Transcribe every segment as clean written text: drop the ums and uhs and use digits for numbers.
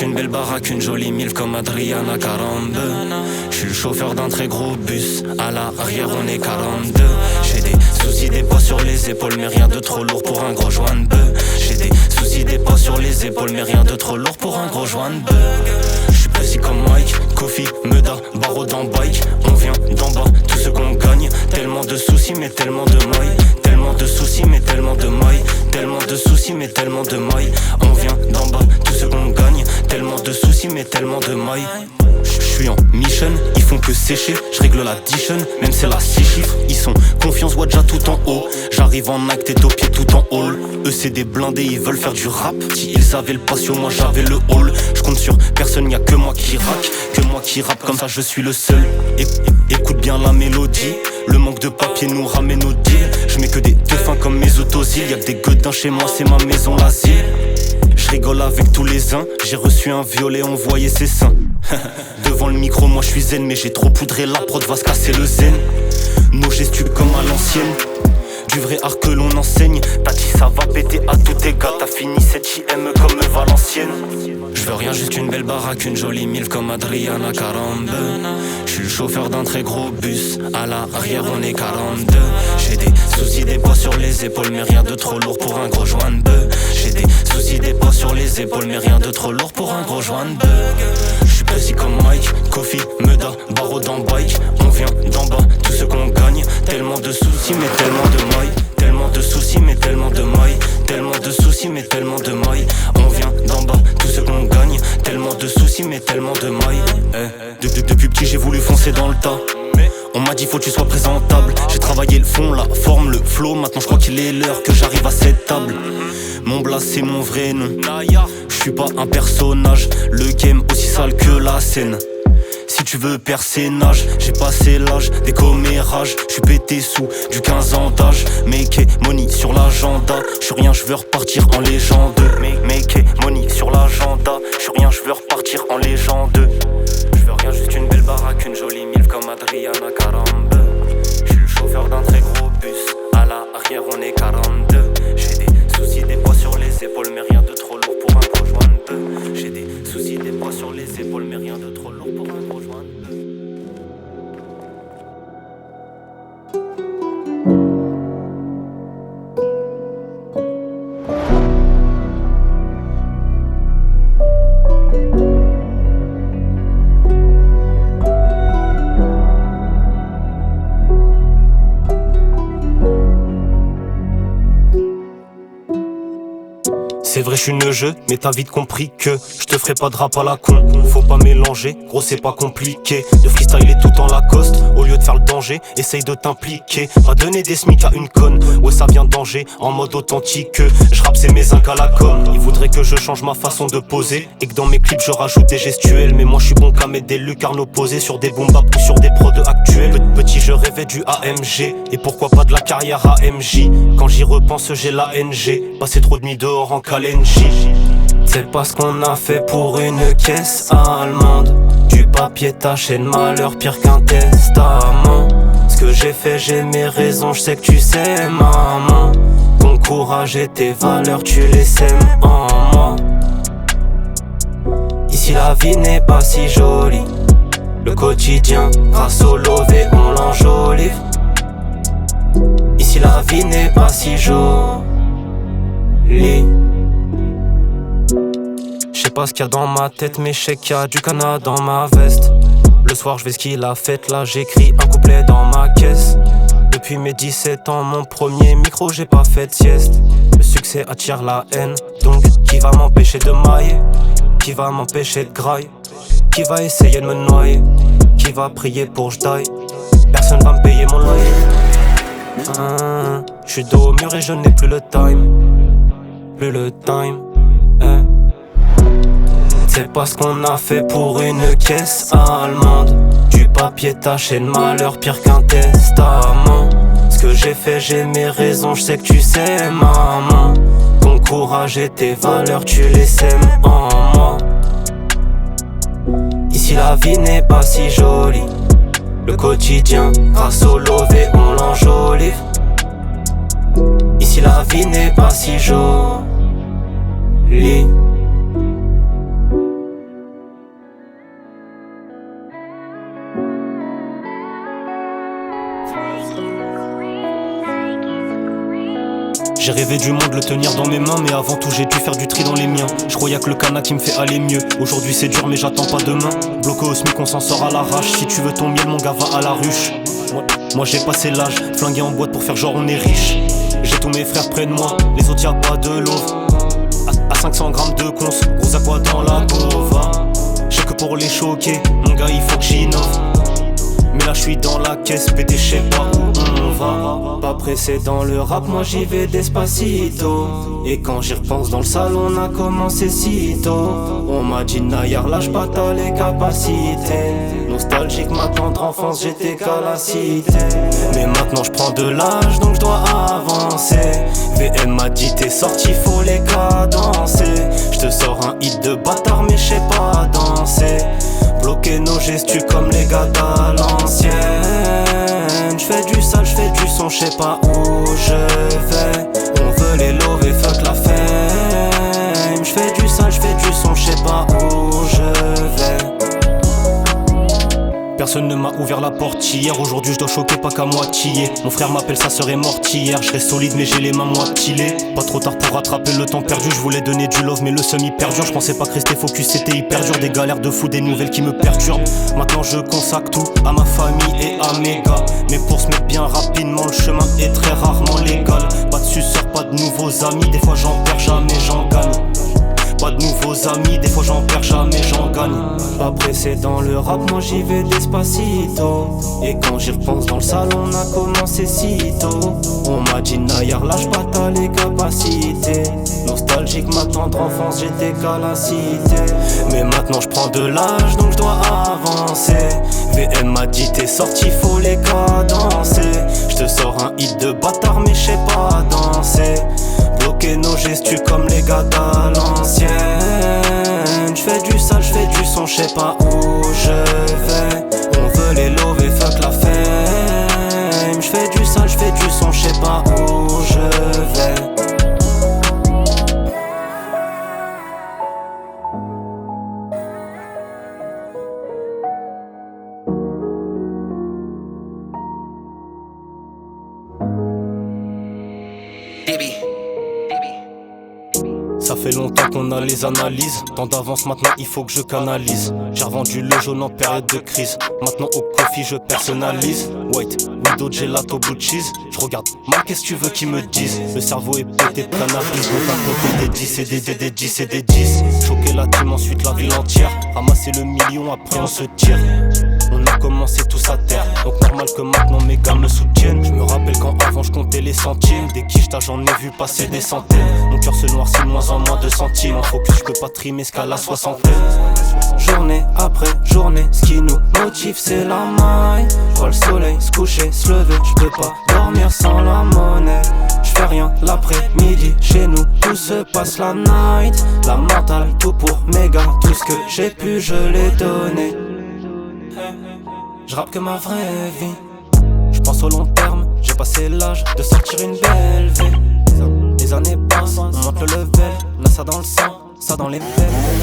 une belle baraque, une jolie milf comme Adriana 42. Je suis le chauffeur d'un très gros bus, à l'arrière on est 42. J'ai des soucis, des poids sur les épaules, mais rien de trop lourd pour un gros joint de bœuf. J'ai des soucis, des poids sur les épaules, mais rien de trop lourd pour un gros joint de bœuf. Je suis précis comme Mike, Kofi, Meda, barreau dans bike. On vient d'en bas, tout ce qu'on gagne. Tellement de soucis, mais tellement de mailles. Tellement de soucis, mais tellement de mailles. Tellement de soucis, mais tellement de mailles. On vient d'en bas, tout ce qu'on gagne. Tellement de soucis, mais tellement de mailles. J'suis en mission, ils font que sécher. J'règle l'addition, même c'est la 6 chiffres. Ils sont confiance, Wadja tout en haut. J'arrive en acte, tête aux pieds tout en hall. Eux c'est des blindés, ils veulent faire du rap. Si ils avaient le patio, moi j'avais le hall. J'compte sur personne, y'a que moi qui rappe. Que moi qui rappe, comme ça je suis le seul. Écoute bien la mélodie. Le manque de papier nous ramène au deal. J'mets que des dauphins comme mes autosiles. Y'a que des godins chez moi, c'est ma maison l'asile. Je rigole avec tous les uns. J'ai reçu un violet, on voyait ses seins. Devant le micro, moi je suis zen, mais j'ai trop poudré, la prod va se casser le zen. Nos gestuels comme à l'ancienne, du vrai art que l'on enseigne. T'as dit ça va péter à tout égal, t'as fini cette JM comme Valenciennes. Je veux rien, juste une belle baraque, une jolie milf comme Adriana 42. Je suis le chauffeur d'un très gros bus, à l'arrière on est 42. J'ai des soucis, des poids sur les épaules, mais rien de trop lourd pour un gros joint de bœuf. J'ai des soucis, des poids sur les épaules, mais rien de trop lourd pour un gros joint de bœuf. Je suis précis comme Mike, Kofi, Meda, barreau dans bike. On vient d'en bas, tout ce qu'on gagne. Tellement de soucis, mais tellement de mailles. Tellement de soucis, mais tellement de mailles. Tellement de soucis, mais tellement de mailles. On vient d'en bas, tout ce qu'on gagne. Tellement de soucis, mais tellement de mailles. Depuis petit, j'ai voulu foncer dans le tas. On m'a dit faut que tu sois présentable. J'ai travaillé le fond, la forme, le flow. Maintenant je crois qu'il est l'heure que j'arrive à cette table. Mon blast c'est mon vrai nom. Je suis pas un personnage. Le game aussi sale que la scène. Si tu veux percer nage, j'ai passé l'âge des commérages. J'suis pété sous du 15 ans d'âge. Make money sur l'agenda. J'suis rien, j'veux repartir en légende. Make money sur l'agenda. J'suis rien, j'veux repartir en légende. J'veux rien, juste une belle baraque, une jolie milf comme Adriana 42. J'suis le chauffeur d'un très gros bus, à l'arrière on est 42. J'ai des soucis, des poids sur les épaules, mais rien de trop lourd pour un gros joint de bœuf. J'ai des soucis, des poids sur les épaules, mais rien de trop lourd pour un gros joint de bœuf. C'est vrai, je suis neugeux, mais t'as vite compris que je te ferai pas de rap à la con. Faut pas mélanger, gros c'est pas compliqué. De freestyler tout en Lacoste, au lieu de faire le danger, essaye de t'impliquer. Pas donner des smics à une conne, ouais ça vient d'Angers, en mode authentique. Je rappe c'est mes incs à la com. Ils voudraient que je change ma façon de poser, et que dans mes clips je rajoute des gestuels. Mais moi je suis bon qu'à mettre des lucarnes posés sur des bombes ou sur des prods actuels. Petit je rêvais du AMG, et pourquoi pas de la carrière AMJ. Quand j'y repense j'ai la NG, passé trop de nuits dehors en calé. C'est pas ce qu'on a fait pour une caisse allemande. Du papier taché de malheur, pire qu'un testament. Ce que j'ai fait, j'ai mes raisons, je sais que tu sais maman. Ton courage et tes valeurs, tu les sèmes en moi. Ici la vie n'est pas si jolie. Le quotidien, grâce au lové, on l'enjolive. Ici la vie n'est pas si jolie. Je sais pas ce qu'il y a dans ma tête, mais je sais qu'il y a du Canada dans ma veste. Le soir je vais skier la fête, là j'écris un couplet dans ma caisse. Depuis mes 17 ans, mon premier micro, j'ai pas fait de sieste. Le succès attire la haine, donc qui va m'empêcher de mailler? Qui va m'empêcher de grailler? Qui va essayer de me noyer? Qui va prier pour que je die? Personne va me payer mon loyer. J'suis dos au mur et je n'ai plus le time. Plus le time, C'est pas ce qu'on a fait pour une caisse allemande. Du papier taché de malheur, pire qu'un testament. Ce que j'ai fait, j'ai mes raisons, je sais que tu sais maman. Ton courage et tes valeurs, tu les sèmes en moi. Ici la vie n'est pas si jolie. Le quotidien, grâce au lové, on l'enjolive. Ici la vie n'est pas si jolie. J'ai rêvé du monde, le tenir dans mes mains, mais avant tout j'ai dû faire du tri dans les miens. Je croyais que le cana qui me fait aller mieux. Aujourd'hui c'est dur mais j'attends pas demain. Bloqué au SMIC on s'en sort à l'arrache. Si tu veux ton miel mon gars va à la ruche. Moi j'ai passé l'âge, flingué en boîte pour faire genre on est riche. J'ai tous mes frères près de moi, les autres y'a pas de l'eau. À 500 grammes de cons, gros aqua dans la bova. J'ai que pour les choquer, mon gars il faut que j'innove. Mais là je suis dans la caisse, pété je sais pas où on va. Pas pressé dans le rap, moi j'y vais despacito. Et quand j'y repense dans le salon, on a commencé si tôt. On m'a dit Nayar, lâche pas t'as les capacités. Nostalgique, ma tendre enfance, j'étais qu'à la cité. Mais maintenant je prends de l'âge, donc je dois avancer. VM m'a dit t'es sorti, faut les cadencer. Je te sors un hit de bâtard, mais je sais pas danser. Bloquer nos gestus comme les gars à l'ancienne. J'fais du sale, j'fais du son, j'sais pas où je vais. On veut les lover, fuck la fame. J'fais du sale, j'fais du son, j'sais pas où je vais. Personne ne m'a ouvert la porte hier. Aujourd'hui je dois choquer pas qu'à moitié. Mon frère m'appelle, sa sœur est morte hier. Je reste solide mais j'ai les mains moitilées. Pas trop tard pour rattraper le temps perdu. Je voulais donner du love mais le seum hyper dur. Je pensais pas que rester focus c'était hyper dur. Des galères de fou, des nouvelles qui me perturbent. Maintenant je consacre tout à ma famille et à mes gars. Mais pour se mettre bien rapidement, le chemin est très rarement légal. Pas de suceurs, pas de nouveaux amis. Des fois j'en perds, jamais j'en gagne. Pas de nouveaux amis, des fois j'en perds, jamais j'en gagne. Pas pressé dans le rap, moi j'y vais despacito. Et quand j'y repense dans le salon, on a commencé si tôt. On m'a dit Nayar, lâche pas t'as les capacités. Nostalgique, ma tendre enfance, j'étais qu'à la cité. Mais maintenant je prends de l'âge, donc je dois avancer. VM m'a dit t'es sorti, faut les cadencer. Je te sors un hit de bâtard, mais je sais pas danser. Bloquer nos gestus comme les gars à l'ancienne. J'fais du sale, j'fais du son, j'sais pas où je vais. On veut les lover, fuck la fame. J'fais du sale, j'fais du son, j'sais pas où je vais. Ça fait longtemps qu'on a les analyses. Tant d'avance maintenant il faut que je canalise. J'ai revendu le jaune en période de crise. Maintenant au coffee je personnalise. White, Widow, gelato, blue cheese. Je regarde mal, qu'est-ce que tu veux qu'ils me disent. Le cerveau est pété, plein d'arrives. Donc à côté des 10 et des 10 et des 10. Choquer la team, ensuite la ville entière. Ramasser le million, après on se tire. On a commencé tous à terre, donc normal que maintenant mes gars me soutiennent. Je me rappelle quand avant je comptais les centimes. Des quiches j'en ai vu passer des centaines. Mon cœur se noircit de moins en moins de centimes. En focus je peux pas trimer ce qu'à la soixantaine. Journée après journée, ce qui nous motive c'est la maille. J'vois le soleil se coucher, se lever, je peux pas dormir sans la monnaie. J'fais rien l'après-midi, chez nous tout se passe la night. La mentale, tout pour mes gars, tout ce que j'ai pu je l'ai donné. J'rappe que ma vraie vie. J'pense au long terme, j'ai passé l'âge de sortir une belle vie. Les années passent, on monte le level. On a ça dans le sang, ça dans les veines.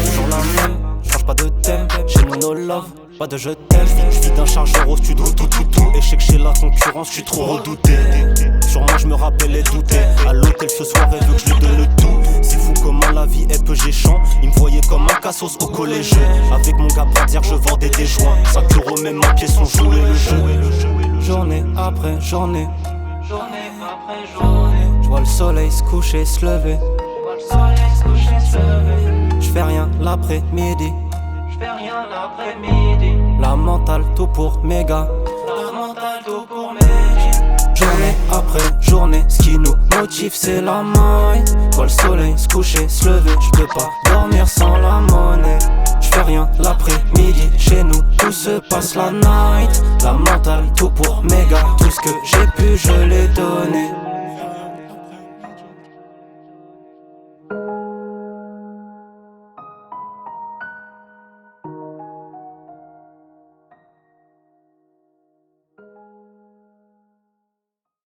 Toujours la même, change pas de thème. Chez nous no love, pas de je t'aime. J'vis d'un chargeur au studio tout. Et je sais que chez la concurrence j'suis trop redouté. Sur moi je me rappelle et douté. À l'hôtel ce soir elle veut que je lui donne le tout. C'est fou comment la vie est peu géchant. Il me voyait comme un cassos au collège. Avec mon gars Bradière je vendais des joints. 5 € même en pièces on jouait le jeu. Journée après journée, j'vois le soleil se coucher, se lever. J'fais rien l'après-midi. La mentale tout pour mes gars. Journée après journée, ce qui nous motive c'est la maille. Vois le soleil se coucher, se lever. J'peux pas dormir sans la monnaie. J'fais rien l'après-midi, chez nous tout se passe la night. La mentale tout pour mes gars, tout ce que j'ai pu je l'ai donné.